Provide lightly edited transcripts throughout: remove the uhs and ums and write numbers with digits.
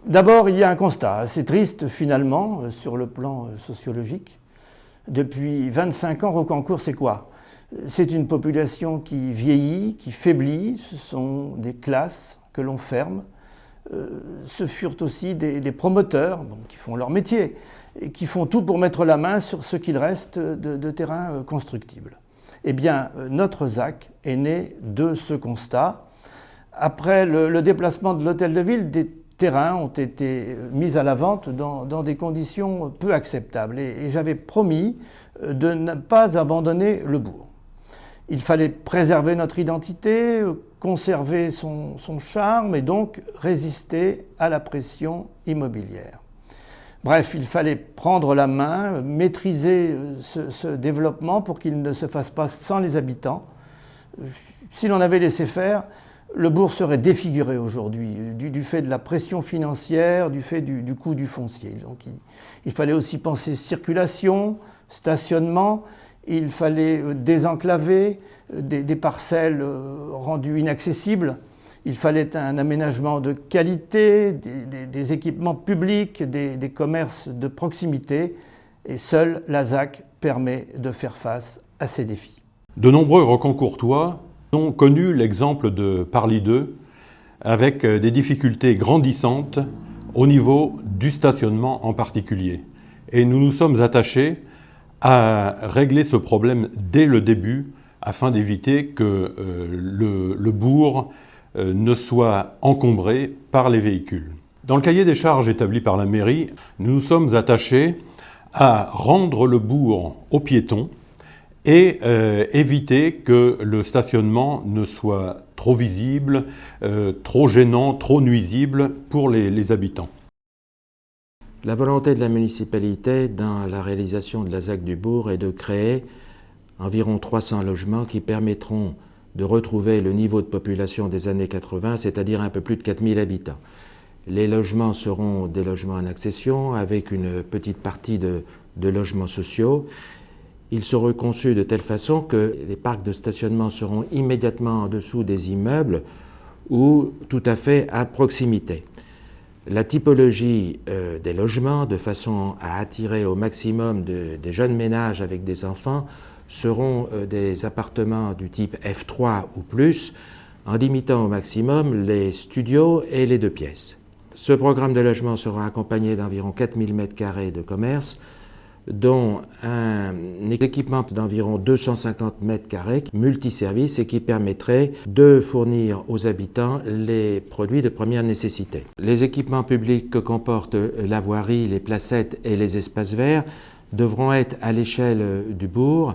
D'abord, il y a un constat assez triste finalement sur le plan sociologique. Depuis 25 ans, Rocancourt, c'est quoi? C'est une population qui vieillit, qui faiblit, ce sont des classes que l'on ferme. Ce furent aussi des promoteurs qui font leur métier et qui font tout pour mettre la main sur ce qu'il reste de terrain constructible. Eh bien, notre ZAC est né de ce constat. Après le déplacement de l'hôtel de ville, des terrains ont été mis à la vente dans des conditions peu acceptables. Et j'avais promis de ne pas abandonner le bourg. Il fallait préserver notre identité, conserver son charme et donc résister à la pression immobilière. Bref, il fallait prendre la main, maîtriser ce développement pour qu'il ne se fasse pas sans les habitants. Si l'on avait laissé faire, le bourg serait défiguré aujourd'hui du fait de la pression financière, du fait du coût du foncier. Donc il fallait aussi penser circulation, stationnement, il fallait désenclaver des parcelles rendues inaccessibles. Il fallait un aménagement de qualité, des équipements publics, des commerces de proximité. Et seule la ZAC permet de faire face à ces défis. De nombreux Rocancourtois ont connu l'exemple de Parly 2 avec des difficultés grandissantes au niveau du stationnement en particulier. Et nous nous sommes attachés à régler ce problème dès le début afin d'éviter que le bourg ne soit encombré par les véhicules. Dans le cahier des charges établi par la mairie, nous nous sommes attachés à rendre le bourg aux piétons et éviter que le stationnement ne soit trop visible, trop gênant, trop nuisible pour les habitants. La volonté de la municipalité dans la réalisation de la ZAC du bourg est de créer environ 300 logements qui permettront de retrouver le niveau de population des années 80, c'est-à-dire un peu plus de 4000 habitants. Les logements seront des logements en accession avec une petite partie de logements sociaux. Ils seront conçus de telle façon que les parcs de stationnement seront immédiatement en dessous des immeubles ou tout à fait à proximité. La typologie des logements, de façon à attirer au maximum des jeunes ménages avec des enfants, seront des appartements du type F3 ou plus, en limitant au maximum les studios et les 2 pièces. Ce programme de logement sera accompagné d'environ 4000 m² de commerce, dont un équipement d'environ 250 m² multiservices et qui permettrait de fournir aux habitants les produits de première nécessité. Les équipements publics que comportent la voirie, les placettes et les espaces verts devront être à l'échelle du bourg,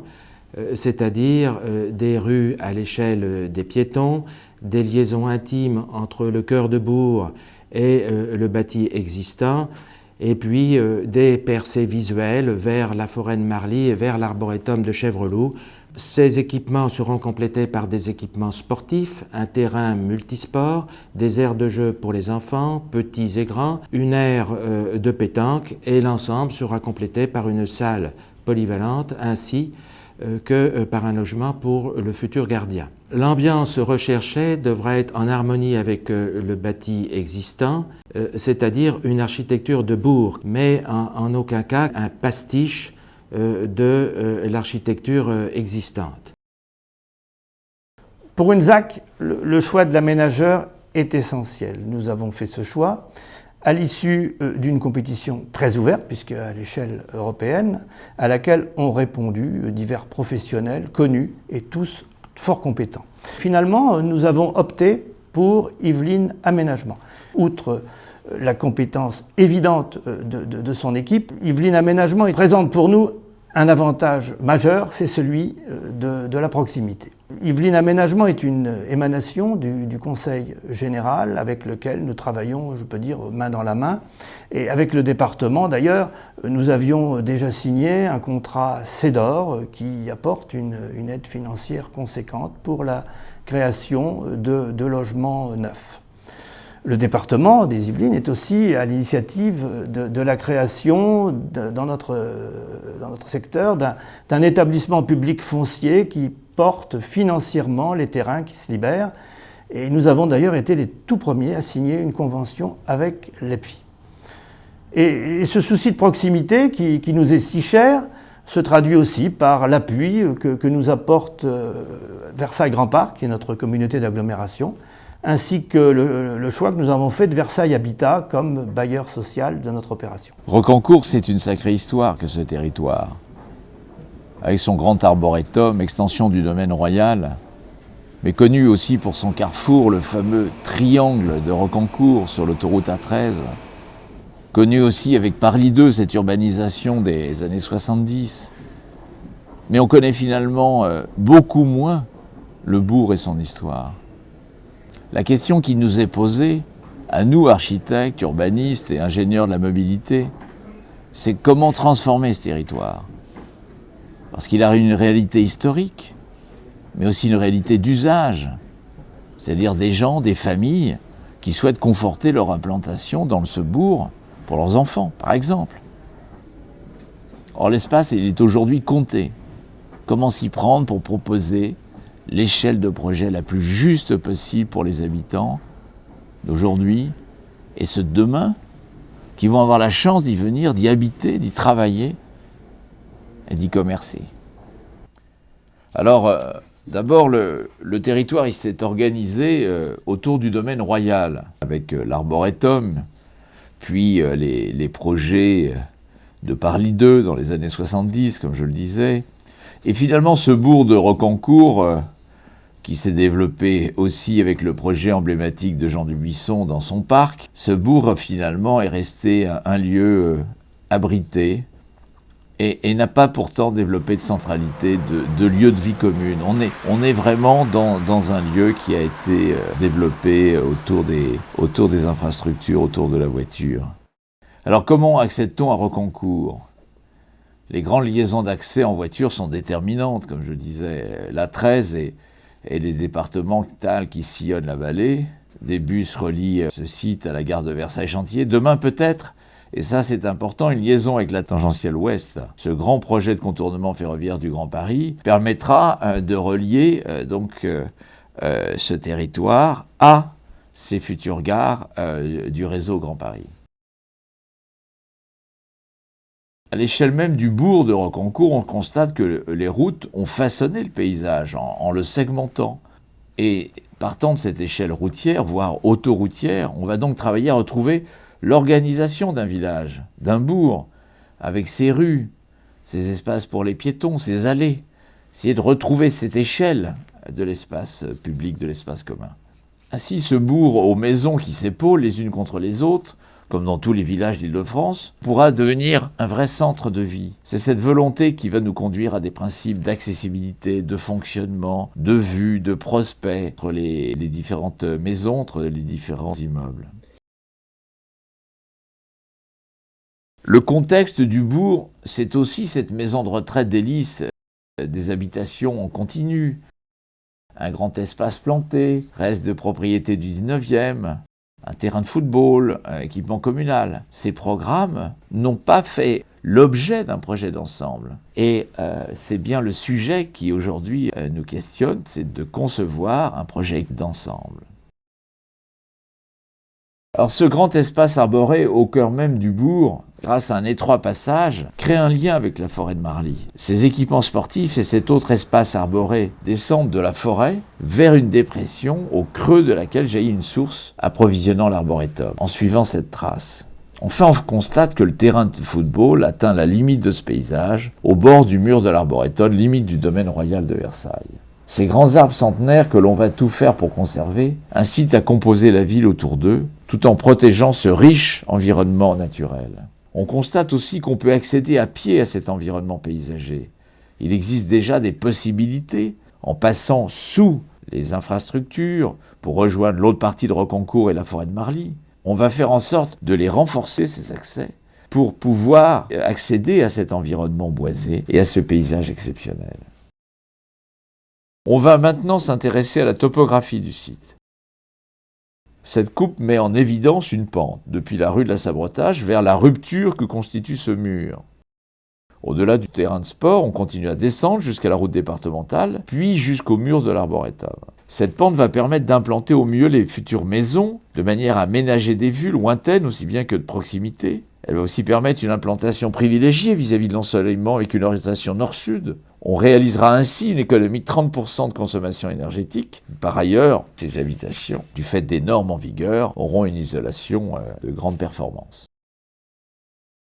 c'est-à-dire des rues à l'échelle des piétons, des liaisons intimes entre le cœur de bourg et le bâti existant, et puis des percées visuelles vers la forêt de Marly et vers l'arboretum de Chèvreloup. Ces équipements seront complétés par des équipements sportifs, un terrain multisport, des aires de jeu pour les enfants, petits et grands, une aire de pétanque, et l'ensemble sera complété par une salle polyvalente ainsi que par un logement pour le futur gardien. L'ambiance recherchée devra être en harmonie avec le bâti existant, c'est-à-dire une architecture de bourg, mais en aucun cas un pastiche de l'architecture existante. Pour une ZAC, le choix de l'aménageur est essentiel. Nous avons fait ce choix à l'issue d'une compétition très ouverte, puisque à l'échelle européenne, à laquelle ont répondu divers professionnels connus et tous fort compétents. Finalement, nous avons opté pour Yveline Aménagement. Outre la compétence évidente de son équipe, Yveline Aménagement présente pour nous un avantage majeur, c'est celui de la proximité. Yveline Aménagement est une émanation du Conseil général avec lequel nous travaillons, je peux dire, main dans la main. Et avec le département, d'ailleurs, nous avions déjà signé un contrat CEDOR qui apporte une aide financière conséquente pour la création de logements neufs. Le département des Yvelines est aussi à l'initiative de la création dans notre secteur d'un établissement public foncier qui porte financièrement les terrains qui se libèrent Et nous avons d'ailleurs été les tout premiers à signer une convention avec l'EPFI. Et ce souci de proximité qui nous est si cher se traduit aussi par l'appui que nous apporte Versailles Grand Parc, qui est notre communauté d'agglomération, ainsi que le choix que nous avons fait de Versailles Habitat comme bailleur social de notre opération. Rocancourt, c'est une sacrée histoire que ce territoire. Avec son grand arboretum, extension du domaine royal, mais connu aussi pour son carrefour, le fameux triangle de Rocancourt sur l'autoroute A13, connu aussi avec Parly 2, cette urbanisation des années 70. Mais on connaît finalement beaucoup moins le bourg et son histoire. La question qui nous est posée, à nous architectes, urbanistes et ingénieurs de la mobilité, c'est comment transformer ce territoire. Parce qu'il a une réalité historique, mais aussi une réalité d'usage, c'est-à-dire des gens, des familles qui souhaitent conforter leur implantation dans ce bourg pour leurs enfants, par exemple. Or, l'espace, il est aujourd'hui compté. Comment s'y prendre pour proposer l'échelle de projet la plus juste possible pour les habitants d'aujourd'hui et ceux de demain, qui vont avoir la chance d'y venir, d'y habiter, d'y travailler et d'y commercer. Alors, d'abord, le territoire il s'est organisé autour du domaine royal, avec l'arboretum, puis les projets de Parly 2 dans les années 70, comme je le disais. Et finalement, ce bourg de Rocancourt, qui s'est développé aussi avec le projet emblématique de Jean Dubuisson dans son parc, ce bourg, finalement, est resté un lieu abrité et n'a pas pourtant développé de centralité, de lieu de vie commune. On est vraiment dans un lieu qui a été développé autour des infrastructures, autour de la voiture. Alors comment accède-t-on à Rocancourt ? Les grandes liaisons d'accès en voiture sont déterminantes, comme je disais. l'A13 et les départementales qui sillonnent la vallée. Des bus relient ce site à la gare de Versailles-Chantier. Demain peut-être, et ça c'est important, une liaison avec la tangentielle ouest. Ce grand projet de contournement ferroviaire du Grand Paris permettra de relier ce territoire à ces futures gares du réseau Grand Paris. À l'échelle même du bourg de Rocancourt, on constate que les routes ont façonné le paysage en le segmentant. Et partant de cette échelle routière, voire autoroutière, on va donc travailler à retrouver l'organisation d'un village, d'un bourg, avec ses rues, ses espaces pour les piétons, ses allées. Essayer de retrouver cette échelle de l'espace public, de l'espace commun. Ainsi, ce bourg aux maisons qui s'épaulent les unes contre les autres, comme dans tous les villages d'Île-de-France, pourra devenir un vrai centre de vie. C'est cette volonté qui va nous conduire à des principes d'accessibilité, de fonctionnement, de vue, de prospect entre les différentes maisons, entre les différents immeubles. Le contexte du bourg, c'est aussi cette maison de retraite d'Hélice, des habitations en continu, un grand espace planté, reste de propriété du 19e, un terrain de football, un équipement communal. Ces programmes n'ont pas fait l'objet d'un projet d'ensemble. Et c'est bien le sujet qui aujourd'hui nous questionne, c'est de concevoir un projet d'ensemble. Alors ce grand espace arboré au cœur même du bourg, grâce à un étroit passage, crée un lien avec la forêt de Marly. Ces équipements sportifs et cet autre espace arboré descendent de la forêt vers une dépression au creux de laquelle jaillit une source approvisionnant l'arboretum. En suivant cette trace, enfin on constate que le terrain de football atteint la limite de ce paysage, au bord du mur de l'arboretum, limite du domaine royal de Versailles. Ces grands arbres centenaires que l'on va tout faire pour conserver incitent à composer la ville autour d'eux, tout en protégeant ce riche environnement naturel. On constate aussi qu'on peut accéder à pied à cet environnement paysager. Il existe déjà des possibilités, en passant sous les infrastructures pour rejoindre l'autre partie de Rocancourt et la forêt de Marly. On va faire en sorte de les renforcer, ces accès, pour pouvoir accéder à cet environnement boisé et à ce paysage exceptionnel. On va maintenant s'intéresser à la topographie du site. Cette coupe met en évidence une pente, depuis la rue de la Sabretage vers la rupture que constitue ce mur. Au-delà du terrain de sport, on continue à descendre jusqu'à la route départementale, puis jusqu'au mur de l'arboretum. Cette pente va permettre d'implanter au mieux les futures maisons, de manière à ménager des vues lointaines aussi bien que de proximité. Elle va aussi permettre une implantation privilégiée vis-à-vis de l'ensoleillement avec une orientation nord-sud. On réalisera ainsi une économie de 30% de consommation énergétique. Par ailleurs, ces habitations, du fait des normes en vigueur, auront une isolation de grande performance.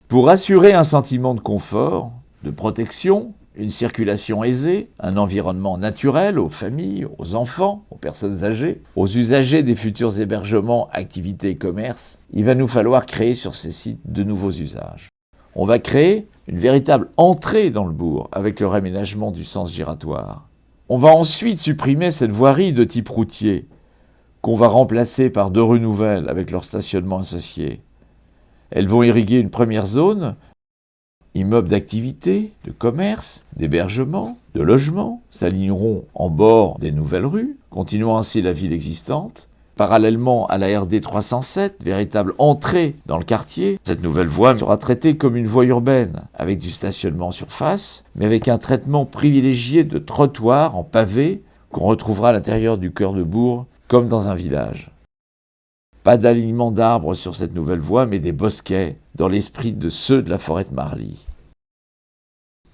Pour assurer un sentiment de confort, de protection, une circulation aisée, un environnement naturel aux familles, aux enfants, aux personnes âgées, aux usagers des futurs hébergements, activités et commerces, il va nous falloir créer sur ces sites de nouveaux usages. On va créer une véritable entrée dans le bourg avec le réaménagement du sens giratoire. On va ensuite supprimer cette voirie de type routier qu'on va remplacer par 2 rues nouvelles avec leur stationnement associé. Elles vont irriguer une première zone, immeubles d'activité, de commerce, d'hébergement, de logement, s'aligneront en bord des nouvelles rues, continuant ainsi la ville existante. Parallèlement à la RD 307, véritable entrée dans le quartier, cette nouvelle voie sera traitée comme une voie urbaine, avec du stationnement sur face, mais avec un traitement privilégié de trottoirs en pavé qu'on retrouvera à l'intérieur du cœur de bourg, comme dans un village. Pas d'alignement d'arbres sur cette nouvelle voie, mais des bosquets, dans l'esprit de ceux de la forêt de Marly.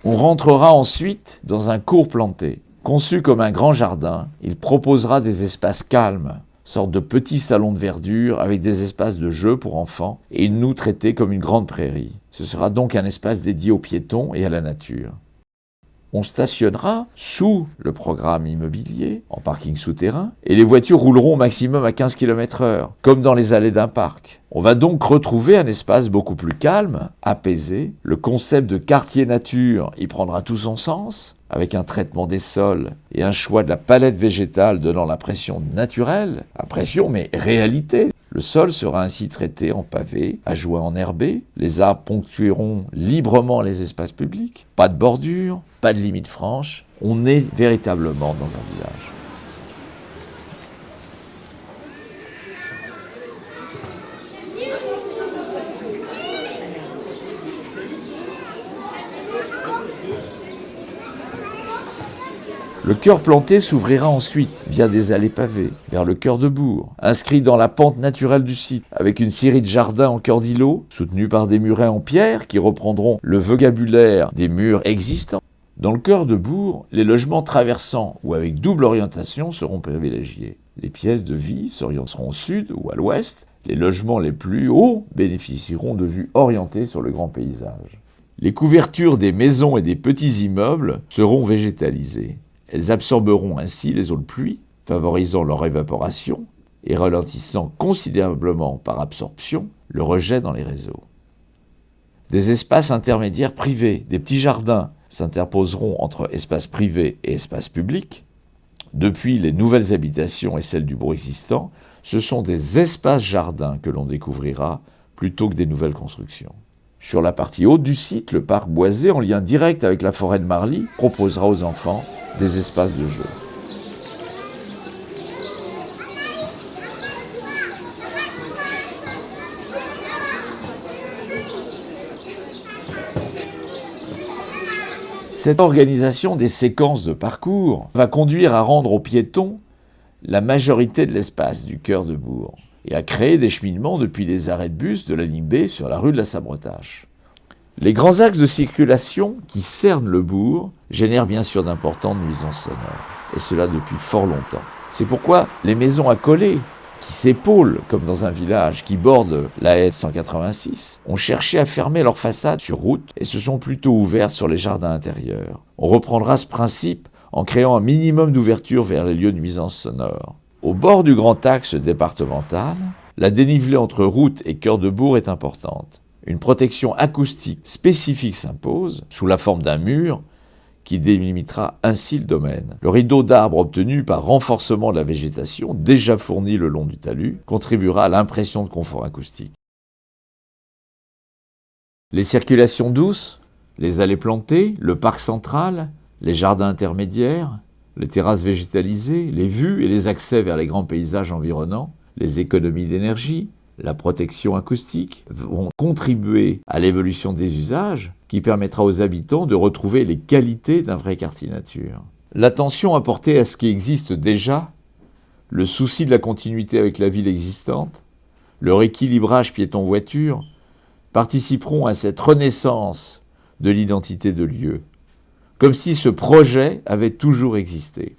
On rentrera ensuite dans un cours planté. Conçu comme un grand jardin, il proposera des espaces calmes, sorte de petits salons de verdure avec des espaces de jeux pour enfants et une noue traitée comme une grande prairie. Ce sera donc un espace dédié aux piétons et à la nature. On stationnera sous le programme immobilier, en parking souterrain, et les voitures rouleront au maximum à 15 km/h, comme dans les allées d'un parc. On va donc retrouver un espace beaucoup plus calme, apaisé. Le concept de quartier nature y prendra tout son sens, avec un traitement des sols et un choix de la palette végétale donnant l'impression naturelle, impression mais réalité. Le sol sera ainsi traité en pavé, à joie enherbé. Les arbres ponctueront librement les espaces publics. Pas de bordure, pas de limite franche. On est véritablement dans un village. Le cœur planté s'ouvrira ensuite, via des allées pavées, vers le cœur de bourg, inscrit dans la pente naturelle du site, avec une série de jardins en cœur d'îlot, soutenus par des murets en pierre qui reprendront le vocabulaire des murs existants. Dans le cœur de bourg, les logements traversant ou avec double orientation seront privilégiés. Les pièces de vie s'orienteront au sud ou à l'ouest. Les logements les plus hauts bénéficieront de vues orientées sur le grand paysage. Les couvertures des maisons et des petits immeubles seront végétalisées. Elles absorberont ainsi les eaux de pluie, favorisant leur évaporation et ralentissant considérablement par absorption le rejet dans les réseaux. Des espaces intermédiaires privés, des petits jardins, s'interposeront entre espaces privés et espaces publics. Depuis les nouvelles habitations et celles du bourg existant, ce sont des espaces jardins que l'on découvrira plutôt que des nouvelles constructions. Sur la partie haute du site, le parc boisé, en lien direct avec la forêt de Marly, proposera aux enfants des espaces de jeu. Cette organisation des séquences de parcours va conduire à rendre aux piétons la majorité de l'espace du cœur de bourg et à créer des cheminements depuis les arrêts de bus de la ligne B sur la rue de la Sabretache. Les grands axes de circulation qui cernent le bourg génèrent bien sûr d'importantes nuisances sonores, et cela depuis fort longtemps. C'est pourquoi les maisons accolées, qui s'épaulent comme dans un village, qui bordent la haie 186, ont cherché à fermer leurs façades sur route et se sont plutôt ouvertes sur les jardins intérieurs. On reprendra ce principe en créant un minimum d'ouverture vers les lieux de nuisances sonores. Au bord du grand axe départemental, la dénivelée entre route et cœur de bourg est importante. Une protection acoustique spécifique s'impose, sous la forme d'un mur, qui délimitera ainsi le domaine. Le rideau d'arbres obtenu par renforcement de la végétation, déjà fourni le long du talus, contribuera à l'impression de confort acoustique. Les circulations douces, les allées plantées, le parc central, les jardins intermédiaires, les terrasses végétalisées, les vues et les accès vers les grands paysages environnants, les économies d'énergie, la protection acoustique vont contribuer à l'évolution des usages qui permettra aux habitants de retrouver les qualités d'un vrai quartier nature. L'attention apportée à ce qui existe déjà le souci de la continuité avec la ville existante, le rééquilibrage piéton-voiture, participeront à cette renaissance de l'identité de lieu, comme si ce projet avait toujours existé.